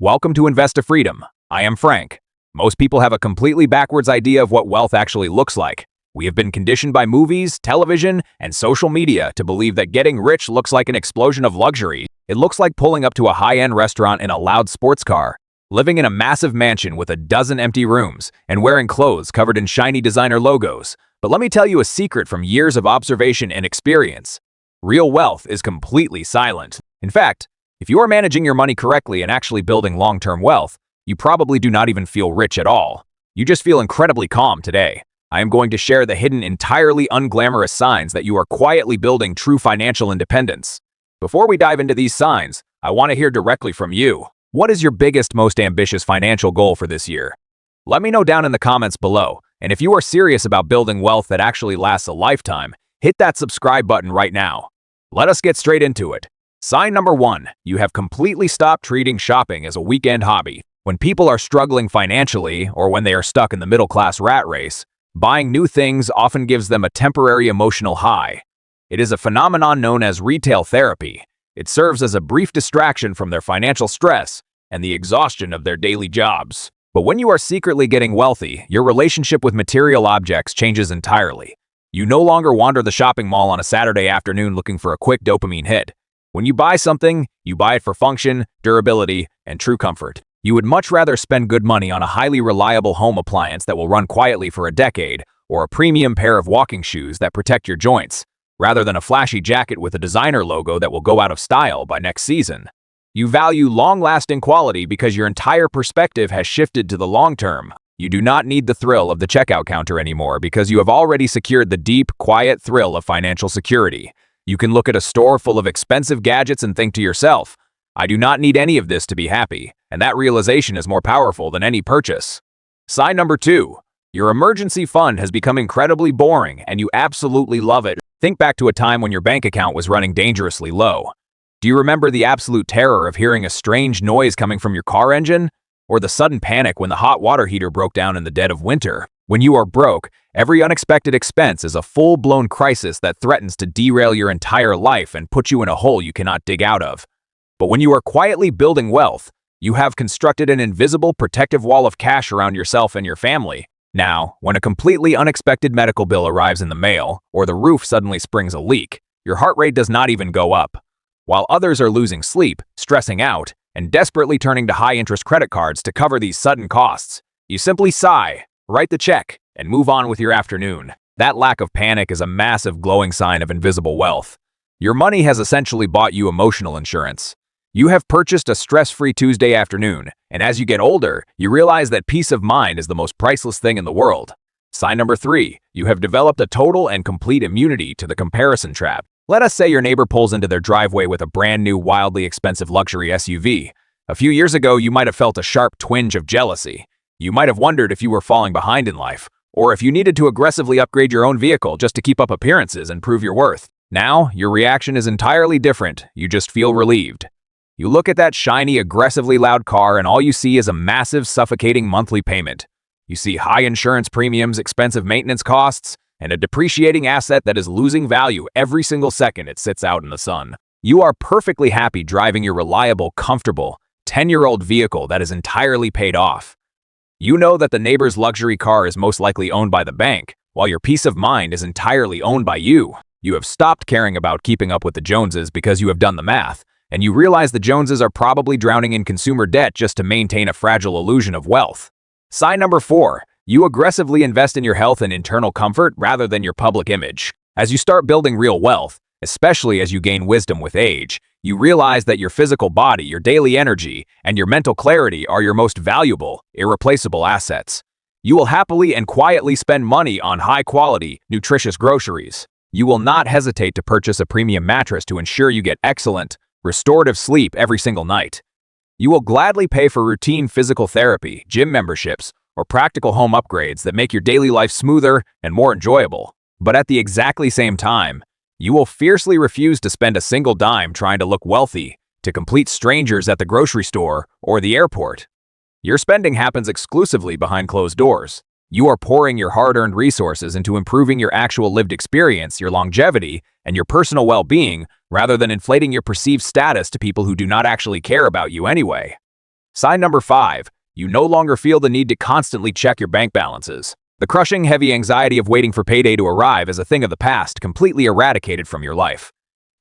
Welcome to Invest to Freedom. I am Frank. Most people have a completely backwards idea of what wealth actually looks like. We have been conditioned by movies, television, and social media to believe that getting rich looks like an explosion of luxury. It looks like pulling up to a high-end restaurant in a loud sports car, living in a massive mansion with a dozen empty rooms, and wearing clothes covered in shiny designer logos. But let me tell you a secret from years of observation and experience. Real wealth is completely silent. In fact, if you are managing your money correctly and actually building long-term wealth, you probably do not even feel rich at all. You just feel incredibly calm today. I am going to share the hidden, entirely unglamorous signs that you are quietly building true financial independence. Before we dive into these signs, I want to hear directly from you. What is your biggest, most ambitious financial goal for this year? Let me know down in the comments below. And if you are serious about building wealth that actually lasts a lifetime, hit that subscribe button right now. Let us get straight into it. Sign number 1, you have completely stopped treating shopping as a weekend hobby. When people are struggling financially, or when they are stuck in the middle-class rat race, buying new things often gives them a temporary emotional high. It is a phenomenon known as retail therapy. It serves as a brief distraction from their financial stress and the exhaustion of their daily jobs. But when you are secretly getting wealthy, your relationship with material objects changes entirely. You no longer wander the shopping mall on a Saturday afternoon looking for a quick dopamine hit. When you buy something, you buy it for function, durability, and true comfort. You would much rather spend good money on a highly reliable home appliance that will run quietly for a decade, or a premium pair of walking shoes that protect your joints, rather than a flashy jacket with a designer logo that will go out of style by next season. You value long-lasting quality because your entire perspective has shifted to the long term. You do not need the thrill of the checkout counter anymore because you have already secured the deep, quiet thrill of financial security. You can look at a store full of expensive gadgets and think to yourself, I do not need any of this to be happy, and that realization is more powerful than any purchase. Sign number 2, your emergency fund has become incredibly boring and you absolutely love it. Think back to a time when your bank account was running dangerously low. Do you remember the absolute terror of hearing a strange noise coming from your car engine? Or the sudden panic when the hot water heater broke down in the dead of winter? When you are broke, every unexpected expense is a full-blown crisis that threatens to derail your entire life and put you in a hole you cannot dig out of. But when you are quietly building wealth, you have constructed an invisible protective wall of cash around yourself and your family. Now, when a completely unexpected medical bill arrives in the mail, or the roof suddenly springs a leak, your heart rate does not even go up. While others are losing sleep, stressing out, and desperately turning to high-interest credit cards to cover these sudden costs, you simply sigh, write the check, and move on with your afternoon. That lack of panic is a massive glowing sign of invisible wealth. Your money has essentially bought you emotional insurance. You have purchased a stress-free Tuesday afternoon, and as you get older, you realize that peace of mind is the most priceless thing in the world. Sign number 3, you have developed a total and complete immunity to the comparison trap. Let us say your neighbor pulls into their driveway with a brand new, wildly expensive luxury SUV. A few years ago, you might have felt a sharp twinge of jealousy. You might have wondered if you were falling behind in life, or if you needed to aggressively upgrade your own vehicle just to keep up appearances and prove your worth. Now, your reaction is entirely different. You just feel relieved. You look at that shiny, aggressively loud car and all you see is a massive, suffocating monthly payment. You see high insurance premiums, expensive maintenance costs, and a depreciating asset that is losing value every single second it sits out in the sun. You are perfectly happy driving your reliable, comfortable, 10-year-old vehicle that is entirely paid off. You know that the neighbor's luxury car is most likely owned by the bank, while your peace of mind is entirely owned by you. You have stopped caring about keeping up with the Joneses because you have done the math, and you realize the Joneses are probably drowning in consumer debt just to maintain a fragile illusion of wealth. Sign number 4, you aggressively invest in your health and internal comfort rather than your public image. As you start building real wealth, especially as you gain wisdom with age, you realize that your physical body, your daily energy, and your mental clarity are your most valuable, irreplaceable assets. You will happily and quietly spend money on high-quality, nutritious groceries. You will not hesitate to purchase a premium mattress to ensure you get excellent, restorative sleep every single night. You will gladly pay for routine physical therapy, gym memberships, or practical home upgrades that make your daily life smoother and more enjoyable. But at the exactly same time, you will fiercely refuse to spend a single dime trying to look wealthy to complete strangers at the grocery store or the airport. Your spending happens exclusively behind closed doors. You are pouring your hard-earned resources into improving your actual lived experience, your longevity, and your personal well-being, rather than inflating your perceived status to people who do not actually care about you anyway. Sign number 5. You no longer feel the need to constantly check your bank balances. The crushing, heavy anxiety of waiting for payday to arrive is a thing of the past, completely eradicated from your life.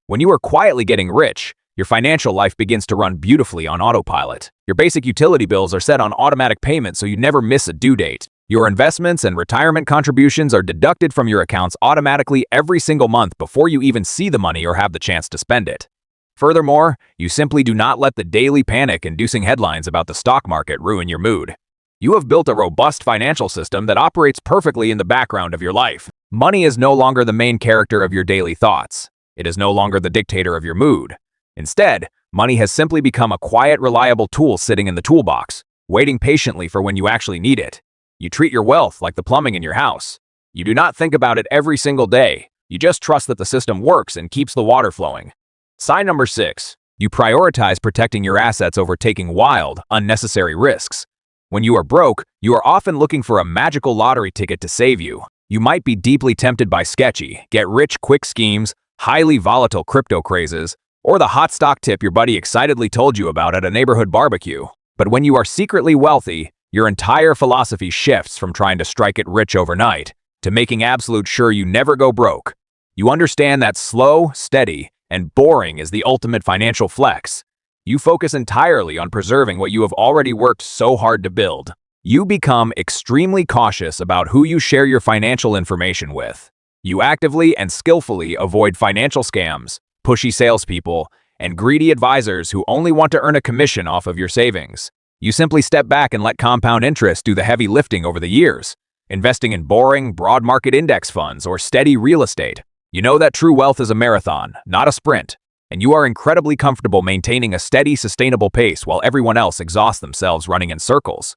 When you are quietly getting rich, your financial life begins to run beautifully on autopilot. Your basic utility bills are set on automatic payment so you never miss a due date. Your investments and retirement contributions are deducted from your accounts automatically every single month before you even see the money or have the chance to spend it. Furthermore, you simply do not let the daily panic-inducing headlines about the stock market ruin your mood. You have built a robust financial system that operates perfectly in the background of your life. Money is no longer the main character of your daily thoughts. It is no longer the dictator of your mood. Instead, money has simply become a quiet, reliable tool sitting in the toolbox, waiting patiently for when you actually need it. You treat your wealth like the plumbing in your house. You do not think about it every single day. You just trust that the system works and keeps the water flowing. Sign number 6. You prioritize protecting your assets over taking wild, unnecessary risks. When you are broke, you are often looking for a magical lottery ticket to save you. You might be deeply tempted by sketchy, get-rich-quick schemes, highly volatile crypto crazes, or the hot stock tip your buddy excitedly told you about at a neighborhood barbecue. But when you are secretly wealthy, your entire philosophy shifts from trying to strike it rich overnight to making absolute sure you never go broke. You understand that slow, steady, and boring is the ultimate financial flex. You focus entirely on preserving what you have already worked so hard to build. You become extremely cautious about who you share your financial information with. You actively and skillfully avoid financial scams, pushy salespeople, and greedy advisors who only want to earn a commission off of your savings. You simply step back and let compound interest do the heavy lifting over the years, investing in boring, broad market index funds or steady real estate. You know that true wealth is a marathon, not a sprint, and you are incredibly comfortable maintaining a steady, sustainable pace while everyone else exhausts themselves running in circles.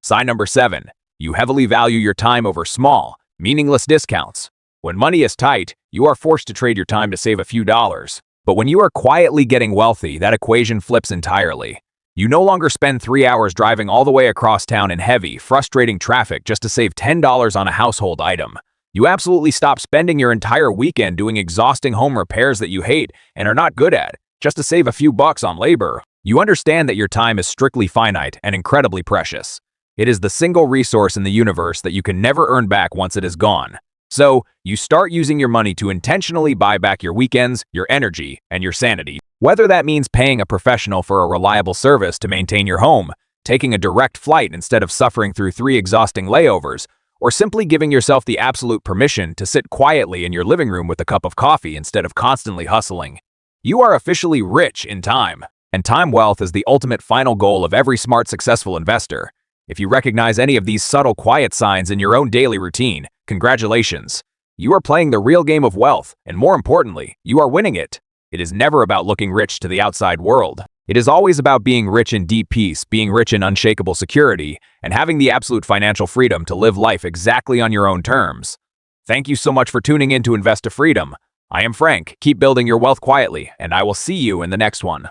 Sign number 7. You heavily value your time over small, meaningless discounts. When money is tight, you are forced to trade your time to save a few dollars. But when you are quietly getting wealthy, that equation flips entirely. You no longer spend 3 hours driving all the way across town in heavy, frustrating traffic just to save $10 on a household item. You absolutely stop spending your entire weekend doing exhausting home repairs that you hate and are not good at, just to save a few bucks on labor. You understand that your time is strictly finite and incredibly precious. It is the single resource in the universe that you can never earn back once it is gone. So, you start using your money to intentionally buy back your weekends, your energy, and your sanity. Whether that means paying a professional for a reliable service to maintain your home, taking a direct flight instead of suffering through 3 exhausting layovers, or simply giving yourself the absolute permission to sit quietly in your living room with a cup of coffee instead of constantly hustling. You are officially rich in time, and time wealth is the ultimate final goal of every smart, successful investor. If you recognize any of these subtle, quiet signs in your own daily routine, congratulations. You are playing the real game of wealth, and more importantly, you are winning it. It is never about looking rich to the outside world. It is always about being rich in deep peace, being rich in unshakable security, and having the absolute financial freedom to live life exactly on your own terms. Thank you so much for tuning in to Invest to Freedom. I am Frank. Keep building your wealth quietly, and I will see you in the next one.